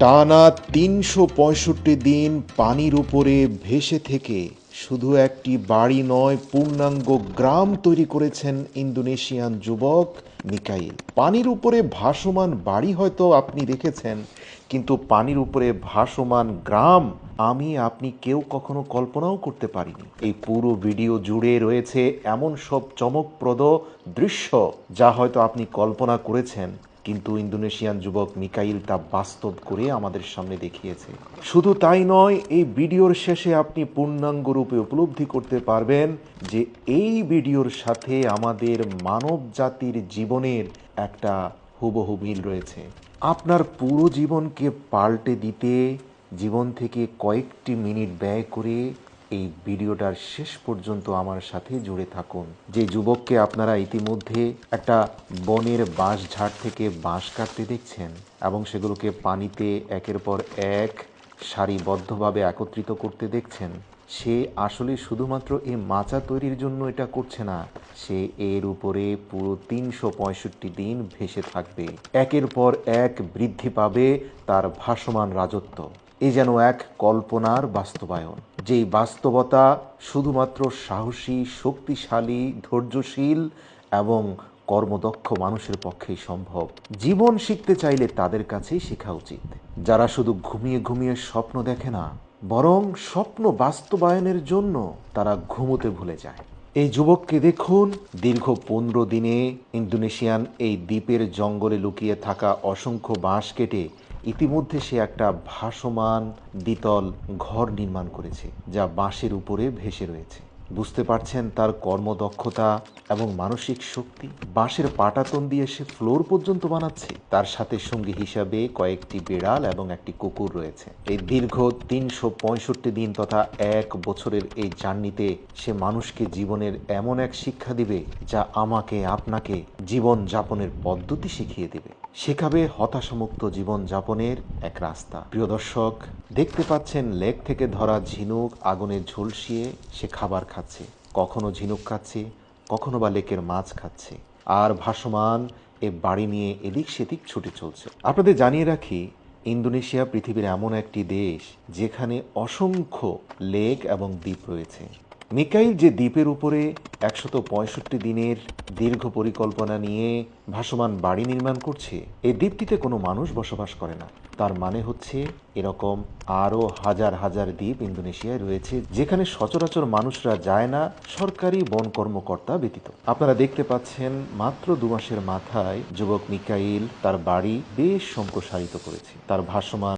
টানা ৩৬৫ দিন পানির উপরে ভেসে থেকে শুধু একটি বাড়ি নয়, পূর্ণাঙ্গ গ্রাম তৈরি করেছেন ইন্দোনেশিয়ান যুবক মিকাইল। পানির উপরে ভাসমান বাড়ি হয়তো আপনি দেখেছেন, কিন্তু পানির উপরে ভাসমান গ্রাম আপনি কেউ কখনো কল্পনাও করতে পারিনি। এই পুরো ভিডিও জুড়ে রয়েছে এমন সব চমকপ্রদ দৃশ্য যা হয়তো আপনি কল্পনা করেছেন, কিন্তু ইন্দোনেশিয়ান যুবক মিকাইল তা বাস্তব করে আমাদের সামনে দেখিয়েছে। শুধু তাই নয়, এই ভিডিওর শেষে আপনি পূর্ণাঙ্গ রূপে উপলব্ধি করতে পারবেন যে এই ভিডিওর সাথে আমাদের মানব জাতির জীবনের একটা হুবহু মিল রয়েছে। আপনার পুরো জীবনকে পাল্টে দিতে জীবন থেকে কয়েকটি মিনিট ব্যয় করে এই ভিডিওটার শেষ পর্যন্ত আমার সাথে জুড়ে থাকুন। যে যুবককে আপনারা ইতিমধ্যে একটা বনের বাঁশঝাড় থেকে বাঁশ কাটতে দেখছেন এবং সেগুলোকে পানিতে একের পর এক সারিবদ্ধভাবে একত্রিত করতে দেখছেন, সে আসলে শুধুমাত্র এই মাচা তৈরির জন্য এটা করছে না, সে এর উপরে পুরো ৩৬৫ দিন ভেসে থাকবে। একের পর এক বৃদ্ধি পাবে তার ভাসমান রাজত্ব। এ যেন এক কল্পনার বাস্তবায়ন, যেই বাস্তবতা শুধুমাত্র সাহসী, শক্তিশালী, ধৈর্যশীল এবং কর্মদক্ষ মানুষের পক্ষেই সম্ভব। জীবন শিখতে চাইলে তাদের কাছেই শেখা উচিত, যারা শুধু ঘুমিয়ে ঘুমিয়ে স্বপ্ন দেখে না, বরং স্বপ্ন বাস্তবায়নের জন্য তারা ঘুমোতে ভুলে যায়। এই যুবককে দেখুন, দীর্ঘ ১৫ দিনে ইন্দোনেশিয়ান এই দ্বীপের জঙ্গলে লুকিয়ে থাকা অসংখ্য বাঁশ কেটে ইতিমধ্যে সে একটা ভাসমান দ্বিতল ঘর নির্মাণ করেছে, যা বাঁশের উপরে ভেসে রয়েছে। বুঝতে পারছেন তার কর্মদক্ষতা এবং মানসিক শক্তি। বাঁশের পাটাতন দিয়ে সে ফ্লোর পর্যন্ত বানাচ্ছে। তার সাথে সঙ্গী হিসাবে কয়েকটি বিড়াল এবং একটি কুকুর রয়েছে। এই দীর্ঘ ৩৬৫ দিন তথা ১ বছরের এই জার্নিতে সে মানুষকে জীবনের এমন এক শিক্ষা দিবে যা আমাকে আপনাকে জীবন যাপনের পদ্ধতি শিখিয়ে দেবে, শেখাবে হতাশামুক্ত জীবন যাপনের এক রাস্তা। প্রিয় দর্শক, দেখতে পাচ্ছেন লেক থেকে ধরা ঝিনুক আগুনে ঝলসিয়ে সে খাবার খাচ্ছে। কখনো ঝিনুক খাচ্ছে, কখনো বা লেকের মাছ খাচ্ছে, আর ভাসমান এ বাড়ি নিয়ে এদিক সেদিক ছুটে চলছে। আপনাদের জানিয়ে রাখি, ইন্দোনেশিয়া পৃথিবীর এমন একটি দেশ যেখানে অসংখ্য লেক এবং দ্বীপ রয়েছে। মিকাইল যে দ্বীপের উপরে ১৬৫ দিনের দীর্ঘ পরিকল্পনা নিয়ে ভাসমান বাড়ি নির্মাণ করছে, এই দ্বীপটিতে কোনো মানুষ বসবাস করে না। তার মানে হচ্ছে এরকম আরও হাজার হাজার দ্বীপ ইন্দোনেশিয়ায় রয়েছে যেখানে সচরাচর মানুষরা যায় না, সরকারি বন কর্মকর্তা ব্যতীত। আপনারা দেখতে পাচ্ছেন মাত্র ২ মাসের মাথায় যুবক মিকাইল তার বাড়ি বেশ সম্প্রসারিত করেছে। তার ভাসমান